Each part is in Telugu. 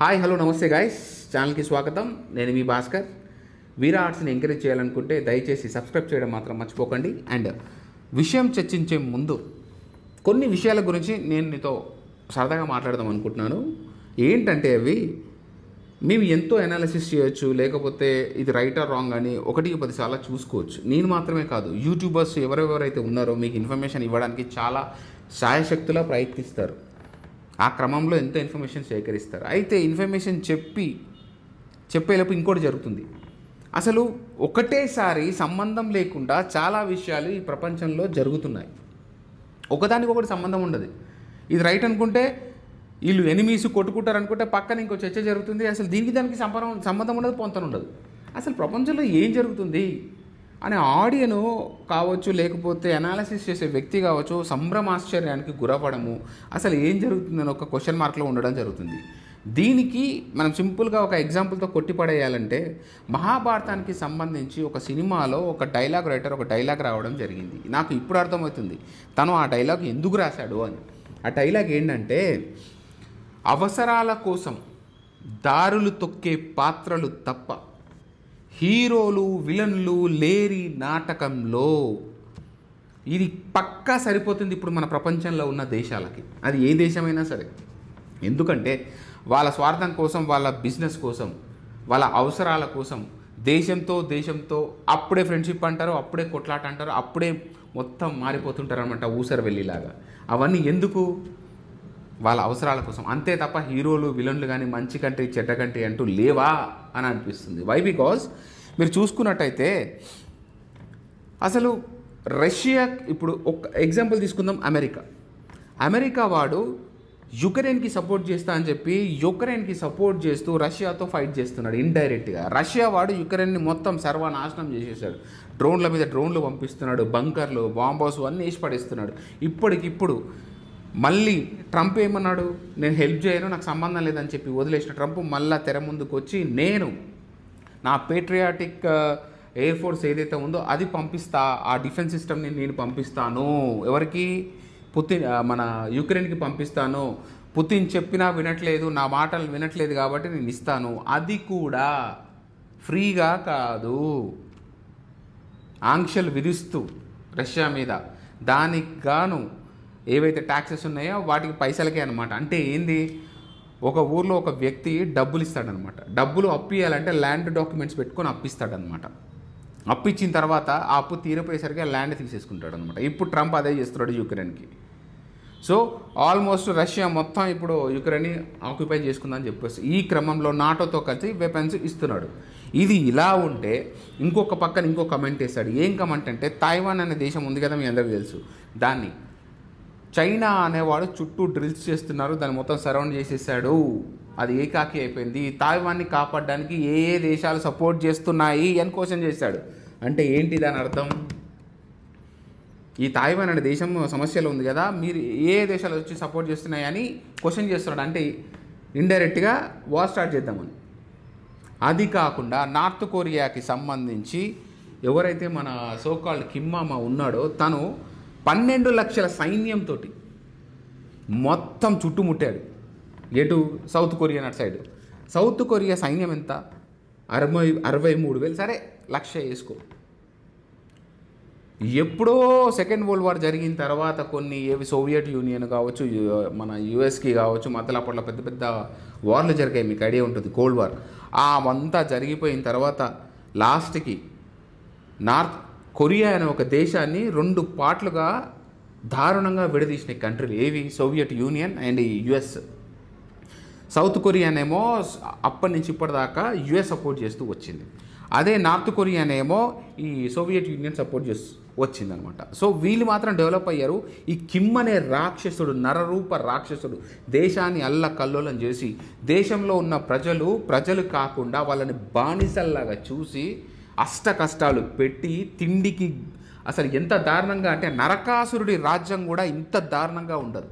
హాయ్ హలో నమస్తే గాయస్, ఛానల్కి స్వాగతం. నేను మీ భాస్కర్. వీరా ఆర్ట్స్ని ఎంకరేజ్ చేయాలనుకుంటే దయచేసి సబ్స్క్రైబ్ చేయడం మాత్రం మర్చిపోకండి. అండ్ విషయం చర్చించే ముందు కొన్ని విషయాల గురించి నేను నీతో సరదాగా మాట్లాడదాం అనుకుంటున్నాను. ఏంటంటే అవి మేము ఎంతో అనాలిసిస్ చేయొచ్చు, లేకపోతే ఇది రైట్ ఆర్ రాంగ్ అని 1-10 సార్లు చూసుకోవచ్చు. నేను మాత్రమే కాదు, యూట్యూబర్స్ ఎవరెవరైతే ఉన్నారో మీకు ఇన్ఫర్మేషన్ ఇవ్వడానికి చాలా శాయశక్తులా ప్రయత్నిస్తారు. ఆ క్రమంలో ఎంతో ఇన్ఫర్మేషన్ సేకరిస్తారు. అయితే ఇన్ఫర్మేషన్ చెప్పేలోపు ఇంకోటి జరుగుతుంది. అసలు ఒకటేసారి సంబంధం లేకుండా చాలా విషయాలు ఈ ప్రపంచంలో జరుగుతున్నాయి. ఒకదానికొకటి సంబంధం ఉండదు. ఇది రైట్ అనుకుంటే వీళ్ళు ఎనిమీస్ కొట్టుకుంటారు అనుకుంటే పక్కన ఇంకో చర్చ జరుగుతుంది. అసలు దీనికి దానికి సంబంధం ఉండదు, పొంతన ఉండదు. అసలు ప్రపంచంలో ఏం జరుగుతుంది అనే ఆడియను కావచ్చు, లేకపోతే అనాలిసిస్ చేసే వ్యక్తి కావచ్చు, సంభ్రమాశ్చర్యానికి గురపడము, అసలు ఏం జరుగుతుందని ఒక క్వశ్చన్ మార్క్లో ఉండడం జరుగుతుంది. దీనికి మనం సింపుల్గా ఒక ఎగ్జాంపుల్తో కొట్టిపడేయాలంటే, మహాభారతానికి సంబంధించి ఒక సినిమాలో ఒక డైలాగ్ రైటర్ ఒక డైలాగ్ రావడం జరిగింది. నాకు ఇప్పుడు అర్థమవుతుంది తను ఆ డైలాగ్ ఎందుకు రాశాడు అని. ఆ డైలాగ్ ఏంటంటే, అవసరాల కోసం దారులు తొక్కే పాత్రలు తప్ప హీరోలు విలన్లు లేరి నాటకంలో. ఇది పక్కా సరిపోతుంది ఇప్పుడు మన ప్రపంచంలో ఉన్న దేశాలకి, అది ఏ దేశమైనా సరే. ఎందుకంటే వాళ్ళ స్వార్థం కోసం, వాళ్ళ బిజినెస్ కోసం, వాళ్ళ అవసరాల కోసం దేశంతో అప్పుడే ఫ్రెండ్షిప్ అంటారు, అప్పుడే కొట్లాట అంటారు, అప్పుడే మొత్తం మారిపోతుంటారు అనమాట, ఊసర వెళ్ళిలాగా. అవన్నీ ఎందుకు? వాళ్ళ అవసరాల కోసం, అంతే తప్ప హీరోలు విలన్లు కానీ మంచి కంట్రీ చెడ్డ కంట్రీ అంటూ లేవా అని అనిపిస్తుంది. వై? బికాజ్ మీరు చూసుకున్నట్టయితే అసలు రష్యా, ఇప్పుడు ఒక ఎగ్జాంపుల్ తీసుకుందాం, అమెరికా వాడు యుక్రెయిన్కి సపోర్ట్ చేస్తా అని చెప్పి యుక్రెయిన్కి సపోర్ట్ చేస్తూ రష్యాతో ఫైట్ చేస్తున్నాడు ఇండైరెక్ట్గా. రష్యా వాడు యుక్రెయిన్ని మొత్తం సర్వనాశనం చేసేసాడు. డ్రోన్ల మీద డ్రోన్లు పంపిస్తున్నాడు, బంకర్లు బాంబర్స్ అన్నీ వేసి పడేస్తున్నాడు. ఇప్పటికిప్పుడు మళ్ళీ ట్రంప్ ఏమన్నాడు, నేను హెల్ప్ చేయను, నాకు సంబంధం లేదని చెప్పి వదిలేసిన ట్రంప్ మళ్ళీ తెర ముందుకు వచ్చి, నేను నా పేట్రియాటిక్ ఎయిర్ ఫోర్స్ ఏదైతే ఉందో అది పంపిస్తా, ఆ డిఫెన్స్ సిస్టమ్ని నేను పంపిస్తాను. ఎవరికి? మన యుక్రెయిన్కి పంపిస్తాను. పుతిన్ చెప్పినా వినట్లేదు, నా మాటలు వినట్లేదు కాబట్టి నేను ఇస్తాను. అది కూడా ఫ్రీగా కాదు, ఆంక్షలు విధిస్తూ రష్యా మీద. దానికి గాను ఏవైతే ట్యాక్సెస్ ఉన్నాయో వాటికి పైసలకే అనమాట. అంటే ఏంది, ఒక ఊర్లో ఒక వ్యక్తి డబ్బులు ఇస్తాడనమాట. డబ్బులు అప్పియాలంటే ల్యాండ్ డాక్యుమెంట్స్ పెట్టుకొని అప్పిస్తాడనమాట. అప్పిచ్చిన తర్వాత ఆ అప్పు తీరిపోయేసరికి ఆ ల్యాండ్ తీసేసుకుంటాడు అనమాట. ఇప్పుడు ట్రంప్ అదే చేస్తున్నాడు యుక్రెయిన్కి. సో ఆల్మోస్ట్ రష్యా మొత్తం ఇప్పుడు యుక్రెయిన్ని ఆక్యుపై చేసుకుందని చెప్పేసి ఈ క్రమంలో నాటోతో కలిసి వెపన్స్ ఇస్తున్నాడు. ఇది ఇలా ఉంటే ఇంకొక పక్కన ఇంకో కమెంట్ వేస్తాడు. ఏం కమెంట్ అంటే, తైవాన్ అనే దేశం ఉంది కదా, మీ అందరికీ తెలుసు, దాన్ని చైనా అనేవాడు చుట్టూ డ్రిల్స్ చేస్తున్నారు, దాన్ని మొత్తం సరౌండ్ చేసేసాడు, అది ఏకాకి అయిపోయింది, తైవాన్ని కాపాడడానికి ఏ దేశాలు సపోర్ట్ చేస్తున్నాయి అని క్వశ్చన్ చేశాడు. అంటే ఏంటి దాని అర్థం? ఈ తైవాన్ అనే దేశం సమస్యలో ఉంది కదా, మీరు ఏ దేశాలు వచ్చి సపోర్ట్ చేస్తున్నాయి అని క్వశ్చన్ చేస్తున్నాడు. అంటే ఇండైరెక్ట్గా వార్ స్టార్ట్ చేద్దామని. అది కాకుండా నార్త్ కొరియాకి సంబంధించి ఎవరైతే మన సోకాల్డ్ కిమ్ మామా ఉన్నాడో, తను 12 లక్షల సైన్యంతో మొత్తం చుట్టుముట్టాడు. ఎటు? సౌత్ కొరియా అటు సైడ్. సౌత్ కొరియా సైన్యం ఎంత? 63,000. సరే, 1,00,000 వేసుకో. ఎప్పుడో సెకండ్ వరల్డ్ వార్ జరిగిన తర్వాత కొన్ని సోవియట్ యూనియన్ కావచ్చు, మన యుఎస్కి కావచ్చు, మధ్యలో అప్పట్లో పెద్ద పెద్ద వార్లు జరిగాయి, మీకు ఐడియా ఉంటుంది, కోల్డ్ వార్. అవంతా జరిగిపోయిన తర్వాత లాస్ట్కి నార్త్ కొరియా అనే ఒక దేశాన్ని 2 పార్ట్లుగా దారుణంగా విడదీసిన కంట్రీలు ఏవి? Soviet Union and US. South కొరియానేమో అప్పటి నుంచి ఇప్పటిదాకా యుఎస్ సపోర్ట్ చేస్తూ వచ్చింది. అదే నార్త్ కొరియానేమో ఈ సోవియట్ యూనియన్ సపోర్ట్ చేస్తూ వచ్చిందనమాట. సో వీళ్ళు మాత్రం డెవలప్ అయ్యారు. ఈ కిమ్ అనే రాక్షసుడు, నరరూప రాక్షసుడు దేశాన్ని అల్లకల్లోలం చేసి, దేశంలో ఉన్న ప్రజలు కాకుండా వాళ్ళని బానిసల్లాగా చూసి అష్ట కష్టాలు పెట్టి, తిండికి అసలు ఎంత దారుణంగా అంటే నరకాసురుడి రాజ్యం కూడా ఇంత దారుణంగా ఉండదు,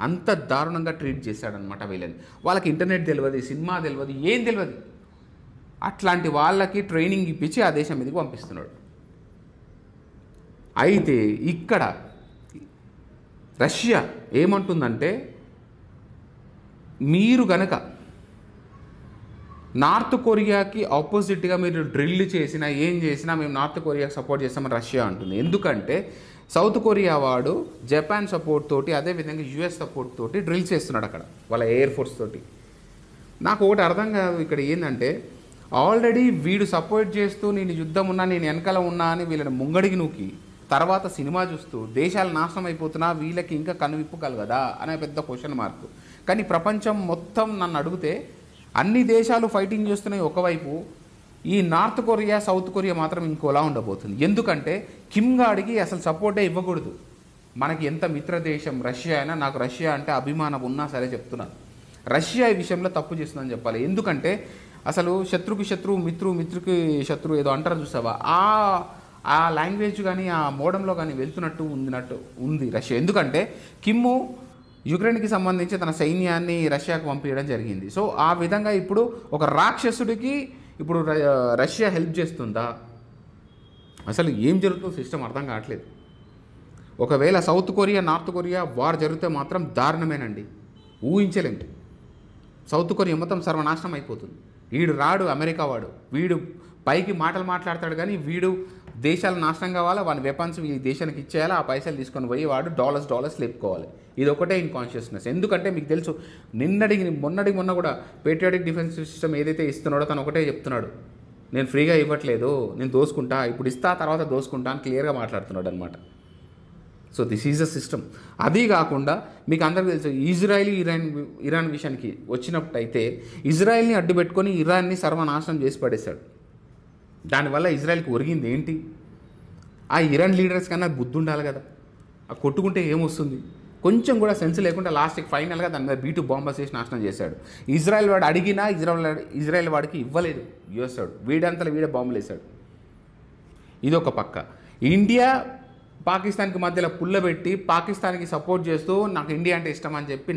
అంత దారుణంగా ట్రీట్ చేశాడనమాట వీళ్ళని. వాళ్ళకి ఇంటర్నెట్ తెలియదు, సినిమా తెలియదు, ఏం తెలియదు. అట్లాంటి వాళ్ళకి ట్రైనింగ్ ఇప్పించి ఆ దేశం మీదకి పంపిస్తున్నాడు. అయితే ఇక్కడ రష్యా ఏమంటుందంటే, మీరు గనక నార్త్ కొరియాకి ఆపోజిట్గా మీరు డ్రిల్ చేసినా ఏం చేసినా మేము నార్త్ కొరియాకి సపోర్ట్ చేస్తామని రష్యా అంటుంది. ఎందుకంటే సౌత్ కొరియా వాడు జపాన్ సపోర్ట్ తోటి అదేవిధంగా యుఎస్ సపోర్ట్ తోటి డ్రిల్ చేస్తున్నాడు అక్కడ వాళ్ళ ఎయిర్ ఫోర్స్ తోటి. నాకు ఒకటి అర్థం కాదు ఇక్కడ ఏంటంటే, ఆల్రెడీ వీడు సపోర్ట్ చేస్తూ నేను యుద్ధం ఉన్నా నేను వెనకాల ఉన్నా అని వీళ్ళని ముంగడికి నూకి తర్వాత సినిమా చూస్తూ దేశాలు నాశనం అయిపోతున్నా వీళ్ళకి ఇంకా కనువిప్పు కలగదా అనే పెద్ద క్వశ్చన్ మార్క్. కానీ ప్రపంచం మొత్తం నన్ను అడిగితే అన్ని దేశాలు ఫైటింగ్ చేస్తున్నాయి ఒకవైపు, ఈ నార్త్ కొరియా సౌత్ కొరియా మాత్రం ఇంకోలా ఉండబోతుంది. ఎందుకంటే కిమ్ గాడికి అసలు సపోర్టే ఇవ్వకూడదు. మనకి ఎంత మిత్ర దేశం రష్యా అయినా, నాకు రష్యా అంటే అభిమానం ఉన్నా సరే చెప్తున్నాను, రష్యా ఈ విషయంలో తప్పు చేస్తుందని చెప్పాలి. ఎందుకంటే అసలు శత్రుకి శత్రువు మిత్రుకి శత్రువు ఏదో అంటారు చూసావా, ఆ లాంగ్వేజ్ కానీ ఆ మోడంలో కానీ వెళ్తున్నట్టు ఉంది రష్యా. ఎందుకంటే కిమ్ము యుక్రెయిన్కి సంబంధించి తన సైన్యాన్ని రష్యాకు పంపించడం జరిగింది. సో ఆ విధంగా ఇప్పుడు ఒక రాక్షసుడికి ఇప్పుడు రష్యా హెల్ప్ చేస్తుందా? అసలు ఏం జరుగుతుందో సిస్టమ్ అర్థం కావట్లేదు. ఒకవేళ south Korea north Korea war జరిగితే మాత్రం దారుణమేనండి, ఊహించలేము. సౌత్ కొరియా మొత్తం సర్వనాశనం అయిపోతుంది. వీడు రాడు అమెరికా వాడు, వీడు పైకి మాటలు మాట్లాడతాడు కానీ వీడు దేశాలు నాశనం కావాలా, వాని వెపన్స్ ఈ దేశానికి ఇచ్చేయాలా, ఆ పైసలు తీసుకొని పోయి వాడు డాలర్స్ లేపుకోవాలి. ఇది ఒకటే ఇన్కాన్షియస్నెస్. ఎందుకంటే మీకు తెలుసు మొన్న కూడా పేట్రియాటిక్ డిఫెన్స్ సిస్టమ్ ఏదైతే ఇస్తున్నాడో తను ఒకటే చెప్తున్నాడు, నేను ఫ్రీగా ఇవ్వట్లేదు, నేను దోసుకుంటా, ఇప్పుడు ఇస్తా తర్వాత దోసుకుంటా అని క్లియర్గా మాట్లాడుతున్నాడు అనమాట. So this is a system. అది కాకుండా మీకు అందరికీ తెలుసు ఇరాన్ విషయానికి వచ్చినప్పుడైతే ఇజ్రాయెల్ని అడ్డు పెట్టుకొని ఇరాన్ని సర్వనాశనం చేసి పడేశాడు. దానివల్ల ఇజ్రాయెల్కి ఒరిగింది ఏంటి? ఆ ఇరాన్ లీడర్స్ కన్నా బుద్ధి ఉండాలి కదా, ఆ కొట్టుకుంటే ఏమొస్తుంది? కొంచెం కూడా సెన్స్ లేకుండా లాస్ట్కి ఫైనల్గా దాని మీద B2 బాంబర్స్ వేసి నాశనం చేశాడు. ఇజ్రాయెల్ వాడు అడిగినా ఇజ్రాయెల్ వాడికి ఇవ్వలేదు యుఎస్ వాడు, వీడే బాంబులు వేశాడు. ఇది ఒక పక్క. ఇండియా పాకిస్తాన్కి మధ్యలో పుల్లబెట్టి పాకిస్తాన్కి సపోర్ట్ చేస్తూ నాకు ఇండియా అంటే ఇష్టం అని చెప్పి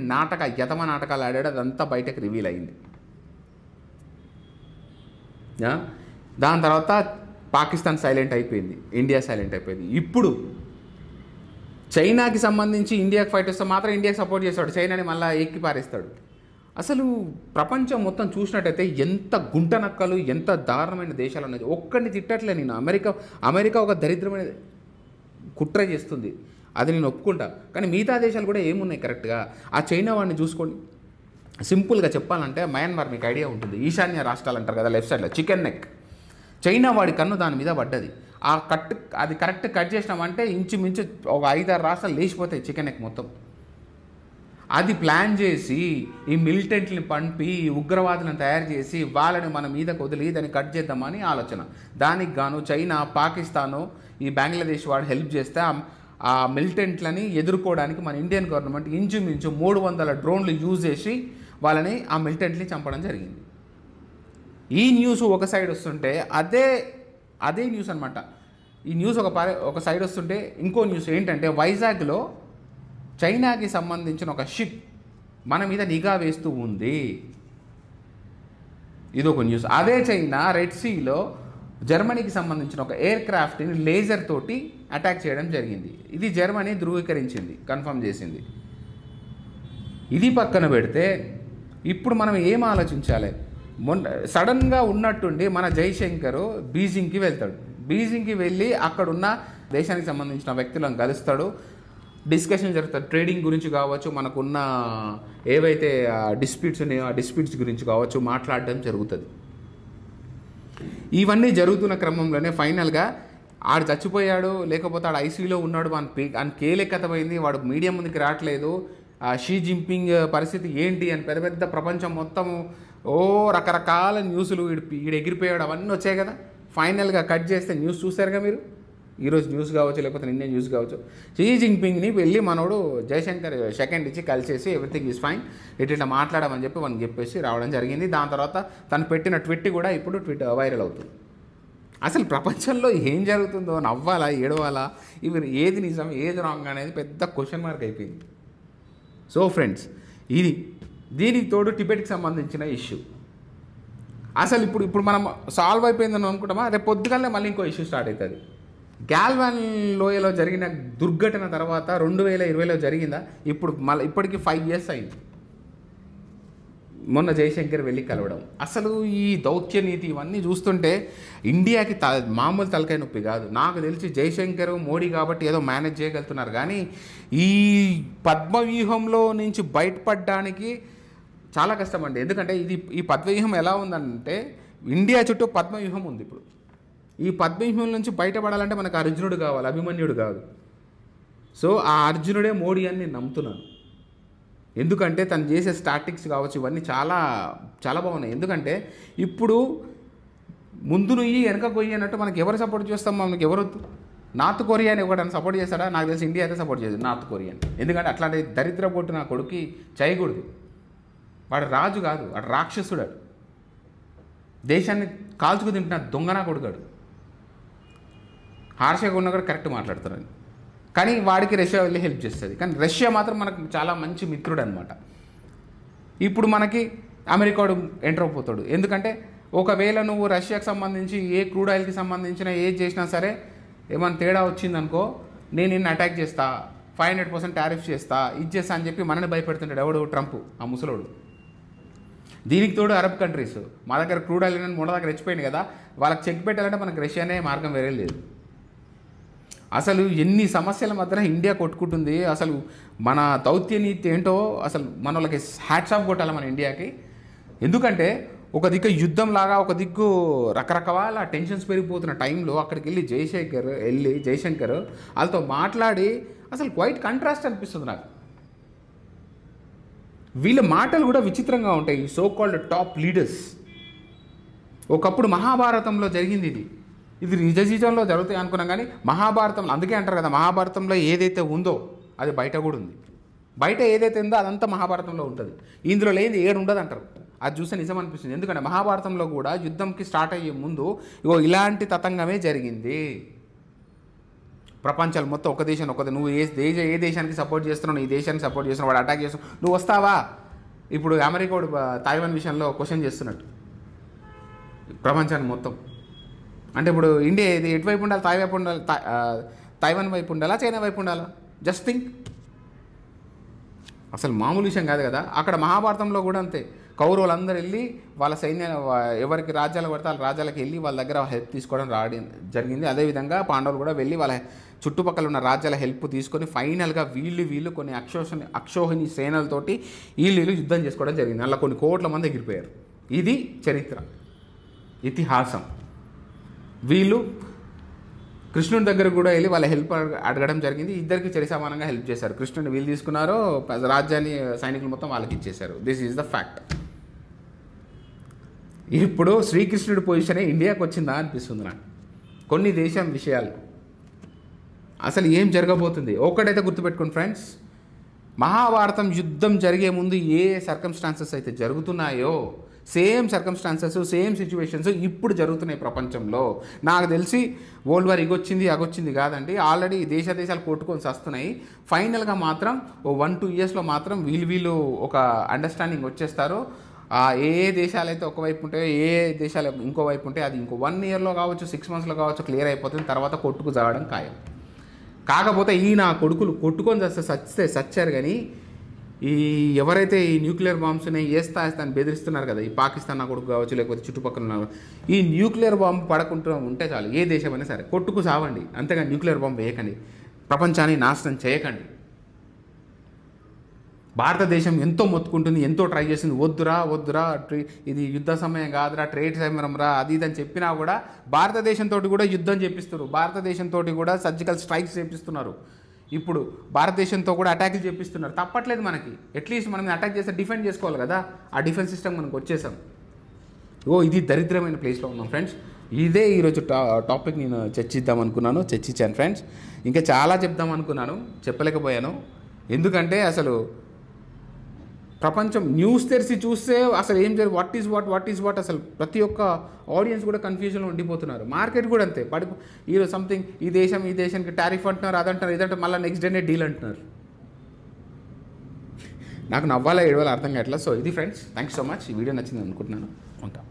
యతమ నాటకాలు ఆడాడు. అదంతా బయటకు రివీల్ అయింది. దాని తర్వాత పాకిస్తాన్ సైలెంట్ అయిపోయింది, ఇండియా సైలెంట్ అయిపోయింది. ఇప్పుడు చైనాకి సంబంధించి ఇండియాకి ఫైట్ వస్తే మాత్రం ఇండియాకి సపోర్ట్ చేస్తాడు, చైనాని మళ్ళీ ఎక్కి పారేస్తాడు. అసలు ప్రపంచం మొత్తం చూసినట్టయితే ఎంత గుంట నక్కలు, ఎంత దారుణమైన దేశాలు ఉన్నాయి. ఒక్కడిని తిట్టట్లే నేను. అమెరికా ఒక దరిద్రమైన కుట్ర చేస్తుంది, అది నేను ఒప్పుకుంటా. కానీ మిగతా దేశాలు కూడా ఏమున్నాయి కరెక్ట్గా? ఆ చైనా వాడిని చూసుకోండి. సింపుల్గా చెప్పాలంటే మయన్మార్ మీకు ఐడియా ఉంటుంది, ఈశాన్య రాష్ట్రాలు అంటారు కదా, లెఫ్ట్ సైడ్లో చికెన్ నెక్. చైనా వాడి కన్ను దాని మీద పడ్డది. అది కరెక్ట్ కట్ చేసినామంటే ఇంచుమించు ఒక 5-6 రాష్ట్రాలు లేచిపోతాయి చికెన్ నెక్ మొత్తం. అది ప్లాన్ చేసి ఈ మిలిటెంట్ని పంపి ఉగ్రవాదులను తయారు చేసి వాళ్ళని మన మీదకు వదిలి దాన్ని కట్ చేద్దామని ఆలోచన. దానికి గాను చైనా, పాకిస్తాను, ఈ బంగ్లాదేశ్ వాడు హెల్ప్ చేస్తే ఆ మిలిటెంట్లని ఎదుర్కోవడానికి మన ఇండియన్ గవర్నమెంట్ ఇంచుమించు 300 డ్రోన్లు యూజ్ చేసి వాళ్ళని ఆ మిలిటెంట్ని చంపడం జరిగింది. ఈ న్యూస్ ఒక సైడ్ వస్తుంటే అదే న్యూస్ అనమాట. ఈ న్యూస్ ఒక సైడ్ వస్తుంటే ఇంకో న్యూస్ ఏంటంటే వైజాగ్లో చైనాకి సంబంధించిన ఒక షిప్ మన మీద నిఘా వేస్తూ ఉంది. ఇదొక న్యూస్. అదే చైనా రెడ్ సీలో జర్మనీకి సంబంధించిన ఒక ఎయిర్ క్రాఫ్ట్ని లేజర్ తోటి అటాక్ చేయడం జరిగింది. ఇది జర్మనీ ధృవీకరించింది, కన్ఫర్మ్ చేసింది. ఇది పక్కన పెడితే ఇప్పుడు మనం ఏం ఆలోచించాలి? సడన్గా ఉన్నట్టుండి మన జైశంకర్ బీజింగ్కి వెళ్తాడు. బీజింగ్కి వెళ్ళి అక్కడున్న దేశానికి సంబంధించిన వ్యక్తులను కలుస్తాడు, డిస్కషన్ జరుగుతుంది. ట్రేడింగ్ గురించి కావచ్చు, మనకున్న ఏవైతే డిస్ప్యూట్స్ ఉన్నాయో ఆ డిస్ప్యూట్స్ గురించి కావచ్చు మాట్లాడడం జరుగుతుంది. ఇవన్నీ జరుగుతున్న క్రమంలోనే ఫైనల్గా ఆడు చచ్చిపోయాడు, లేకపోతే ఆడు ఐసీయూలో ఉన్నాడు, అని కేలెక్కతమైంది, వాడు మీడియా ముందుకు రావట్లేదు, షీ జింపింగ్ పరిస్థితి ఏంటి అని పెద్ద ప్రపంచం మొత్తం రకరకాల న్యూస్లు వీడు ఎగిరిపోయాడు అవన్నీ వచ్చాయి కదా. ఫైనల్గా కట్ చేస్తే న్యూస్ చూసారుగా మీరు, ఈరోజు న్యూస్ కావచ్చు లేకపోతే నిన్నే న్యూస్ కావచ్చు, షీ జింపింగ్ని వెళ్ళి మనోడు జయశంకర్ సెకండ్ ఇచ్చి కలిసేసి ఎవ్రీథింగ్ ఈజ్ ఫైన్ ఇట్లా మాట్లాడమని చెప్పి మనకి చెప్పేసి రావడం జరిగింది. దాని తర్వాత తను పెట్టిన ట్విట్ కూడా ఇప్పుడు వైరల్ అవుతుంది. అసలు ప్రపంచంలో ఏం జరుగుతుందో, నవ్వాలా ఏడవాలా, ఇవి ఏది నిజం ఏది రాంగ్ అనేది పెద్ద క్వశ్చన్ మార్క్ అయిపోయింది. సో ఫ్రెండ్స్, దీనికి తోడు టిబెట్కి సంబంధించిన ఇష్యూ అసలు ఇప్పుడు మనం సాల్వ్ అయిపోయిందని అనుకుంటామా, రేపు పొద్దుగానే మళ్ళీ ఇంకో ఇష్యూ స్టార్ట్ అవుతుంది. గ్యాల్వాన్ లోయలో జరిగిన దుర్ఘటన తర్వాత 2020లో జరిగిందా, ఇప్పటికి 5 years అయింది. మొన్న జయశంకర్ వెళ్ళి కలవడం. అసలు ఈ దౌత్య నీతి ఇవన్నీ చూస్తుంటే ఇండియాకి మామూలు తలకాయ నొప్పి కాదు. నాకు తెలిసి జయశంకర్ మోడీ కాబట్టి ఏదో మేనేజ్ చేయగలుగుతున్నారు, కానీ ఈ పద్మవ్యూహంలో నుంచి బయటపడడానికి చాలా కష్టం అండి. ఎందుకంటే ఈ పద్మవ్యూహం ఎలా ఉందంటే ఇండియా చుట్టూ పద్మవ్యూహం ఉంది. ఇప్పుడు ఈ పద్మవ్యూహం నుంచి బయటపడాలంటే మనకు అర్జునుడు కావాలి, అభిమన్యుడు కాదు. సో ఆ అర్జునుడే మోడీ అని నేను నమ్ముతున్నాను. ఎందుకంటే తను చేసే స్టాటిక్స్ కావచ్చు ఇవన్నీ చాలా చాలా బాగున్నాయి. ఎందుకంటే ఇప్పుడు ముందు నుయ్యి వెనక కొయ్యి అన్నట్టు మనకి ఎవరు సపోర్ట్ చేస్తాం, మనకి ఎవరు నార్త్ కొరియాని ఒకటి సపోర్ట్ చేస్తాడా? నాకు తెలిసి ఇండియా అయితే సపోర్ట్ చేయదు నార్త్ కొరియాని. ఎందుకంటే అట్లాంటి దరిద్ర పొట్టు నా కొడుకు చేయకూడదు. వాడు రాజు కాదు, వాడు రాక్షసుడు. దేశాన్ని కాల్చుకు తింటున్న దొంగనా కొడుకాడు. హార్షగా ఉన్న కూడా కరెక్ట్ మాట్లాడుతున్నాను, కానీ వాడికి రష్యా వెళ్ళి హెల్ప్ చేస్తుంది. కానీ రష్యా మాత్రం మనకు చాలా మంచి మిత్రుడు అనమాట. ఇప్పుడు మనకి అమెరికాడు ఎంటర్ అయిపోతాడు. ఎందుకంటే ఒకవేళ నువ్వు రష్యాకి సంబంధించి ఏ క్రూడ్ ఆయిల్కి సంబంధించిన ఏది చేసినా సరే ఏమైనా తేడా వచ్చిందనుకో, నేను నిన్ను అటాక్ చేస్తా, 500% టారిఫ్ చేస్తా, ఇది చేస్తా అని చెప్పి మనని భయపెడుతుంటాడు ఎవడు? ట్రంప్, ఆ ముసలోడు. దీనికి తోడు అరబ్ కంట్రీస్ మా దగ్గర క్రూడ్ ఆయిల్ మన దగ్గర రెచ్చిపోయింది కదా, వాళ్ళకి చెక్ పెట్టాలంటే మనకు రష్యానే మార్గం వేరే లేదు. అసలు ఎన్ని సమస్యల మధ్య ఇండియా కొట్టుకుంటుంది. అసలు మన దౌత్య నీతి ఏంటో అసలు మన వాళ్ళకి హ్యాట్స్ ఆఫ్ కొట్టాలి మన ఇండియాకి. ఎందుకంటే ఒక దిక్కు యుద్ధం లాగా, ఒక దిక్కు రకరకాల టెన్షన్స్ పెరిగిపోతున్న టైంలో అక్కడికి వెళ్ళి జయశంకర్ వాళ్ళతో మాట్లాడి అసలు క్వైట్ కంట్రాస్ట్ అనిపిస్తుంది నాకు. వీళ్ళ మాటలు కూడా విచిత్రంగా ఉంటాయి. So called top leaders. ఒకప్పుడు మహాభారతంలో జరిగింది ఇది నిజ జీవితంలో జరుగుతాయి అనుకున్నాం, కానీ మహాభారతంలో అందుకే అంటారు కదా, మహాభారతంలో ఏదైతే ఉందో అది బయట కూడా ఉంది. బయట ఏదైతే ఉందో అదంతా మహాభారతంలో ఉంటుంది, ఇందులో లేని ఏడు ఉండదు అంటారు. అది చూస్తే నిజం అనిపిస్తుంది. ఎందుకంటే మహాభారతంలో కూడా యుద్ధంకి స్టార్ట్ అయ్యే ముందు ఇలాంటి తతంగమే జరిగింది. ప్రపంచాలు మొత్తం ఒక దేశం నువ్వు ఏ దేశానికి సపోర్ట్ చేస్తున్నావు, ఈ దేశానికి సపోర్ట్ చేస్తున్నావు, వాడు అటాక్ చేస్తున్నావు, నువ్వు వస్తావా? ఇప్పుడు అమెరికా వాడు తైవాన్ విషయంలో క్వశ్చన్ చేస్తున్నట్టు ప్రపంచాన్ని మొత్తం. అంటే ఇప్పుడు ఇండియా ఎటువైపు ఉండాలి? తైవాన్ వైపు ఉండాలా, చైనా వైపు ఉండాలా? Just think. అసలు మామూలు విషయం కాదు కదా. అక్కడ మహాభారతంలో కూడా అంతే. కౌరవులందరూ వెళ్ళి వాళ్ళ ఎవరికి రాజ్యాలు పడితే వాళ్ళ రాజ్యాలకు వెళ్ళి వాళ్ళ దగ్గర హెల్ప్ తీసుకోవడం జరిగింది. అదేవిధంగా పాండవులు కూడా వెళ్ళి వాళ్ళ చుట్టుపక్కల ఉన్న రాజ్యాల హెల్ప్ తీసుకొని ఫైనల్గా వీళ్ళు కొన్ని అక్షోహిణి సేనలతోటి వీళ్ళు యుద్ధం చేసుకోవడం జరిగింది. అలా కొన్ని కోట్ల మంది ఎగిరిపోయారు. ఇది చరిత్ర, ఇతిహాసం. వీళ్ళు కృష్ణుడి దగ్గర కూడా వెళ్ళి వాళ్ళ హెల్ప్ అడగడం జరిగింది. ఇద్దరికి సమానంగా హెల్ప్ చేశారు. కృష్ణుడిని వీళ్ళు తీసుకున్నారు, రాజ్యాన్ని సైనికులు మొత్తం వాళ్ళకి ఇచ్చేశారు. This is the fact. ఇప్పుడు శ్రీకృష్ణుడి పొజిషనే ఇండియాకి వచ్చిందా అనిపిస్తుంది నాకు. కొన్ని దేశం విషయాలు అసలు ఏం జరగబోతుంది ఒక్కటైతే గుర్తుపెట్టుకోండి ఫ్రెండ్స్. మహాభారతం యుద్ధం జరిగే ముందు ఏ సర్కమ్స్టాన్సెస్ అయితే జరుగుతున్నాయో సేమ్ సర్కమ్స్టాన్సెస్, సేమ్ సిచ్యువేషన్స్ ఇప్పుడు జరుగుతున్నాయి ప్రపంచంలో. నాకు తెలిసి వరల్డ్ వార్ అగొచ్చింది కాదండి. ఆల్రెడీ దేశాలు కొట్టుకొని వస్తున్నాయి. ఫైనల్గా మాత్రం 1-2 ఇయర్స్లో మాత్రం వీళ్ళు ఒక అండర్స్టాండింగ్ వచ్చేస్తారు. ఏ దేశాలైతే ఒకవైపు ఉంటాయో, ఏ దేశాలు ఇంకోవైపు ఉంటాయో, అది ఇంకో 1 ఇయర్లో కావచ్చు, 6 మంత్స్లో కావచ్చు క్లియర్ అయిపోతుంది. తర్వాత కొట్టుకు జాగడం ఖాయం. కాకపోతే నా కొడుకులు కొట్టుకొని చచ్చారు. కానీ ఎవరైతే ఈ న్యూక్లియర్ బాంబ్స్ని వేస్తా అని బెదిరిస్తున్నారు కదా, ఈ పాకిస్తాన్ నా కొడుకు కావచ్చు, లేకపోతే చుట్టుపక్కల ఉన్న ఈ న్యూక్లియర్ బాంబు పడకుండా ఉంటే చాలు. ఏ దేశమైనా సరే కొట్టుకు సావండి, అంతేగా న్యూక్లియర్ బాంబు వేయకండి, ప్రపంచాన్ని నాశనం చేయకండి. భారతదేశం ఎంతో మొత్తుకుంటుంది, ఎంతో ట్రై చేసింది, వద్దురా ఇది యుద్ధ సమయం కాదురా, ట్రేడ్ సమయం రా, అది ఇదని చెప్పినా కూడా భారతదేశంతో కూడా యుద్ధం చేపిస్తున్నారు. భారతదేశంతో కూడా సర్జికల్ స్ట్రైక్స్ చేపిస్తున్నారు. ఇప్పుడు భారతదేశంతో కూడా అటాక్లు చేపిస్తున్నారు. తప్పట్లేదు మనకి. అట్లీస్ట్ మనం అటాక్ చేస్తే డిఫెండ్ చేసుకోవాలి కదా. ఆ డిఫెన్స్ సిస్టమ్ మనకు వచ్చేసాం. ఇది దరిద్రమైన ప్లేస్లో ఉన్నాం ఫ్రెండ్స్. ఇదే ఈరోజు టాపిక్ నేను చర్చించాను ఫ్రెండ్స్. ఇంకా చాలా చెప్దాం అనుకున్నాను, చెప్పలేకపోయాను. ఎందుకంటే అసలు ప్రపంచం న్యూస్ తెరిచి చూస్తే అసలు ఏం వాట్ ఈజ్ వాట్ అసలు ప్రతి ఒక్క ఆడియన్స్ కూడా కన్ఫ్యూజన్లో ఉండిపోతున్నారు. మార్కెట్ కూడా అంతే. ఈరోజు సంథింగ్ ఈ దేశానికి టారిఫ్ అంటున్నారు, అదంటారు, ఇదంటే మళ్ళీ నెక్స్ట్ డేనే డీల్ అంటున్నారు. నాకు నవ్వాలా ఏడవాలో అర్థం కావట్లేదు. సో ఇది ఫ్రెండ్స్, థ్యాంక్స్ సో మచ్. ఈ వీడియో నచ్చింది అనుకుంటున్నాను. ఉంటాం.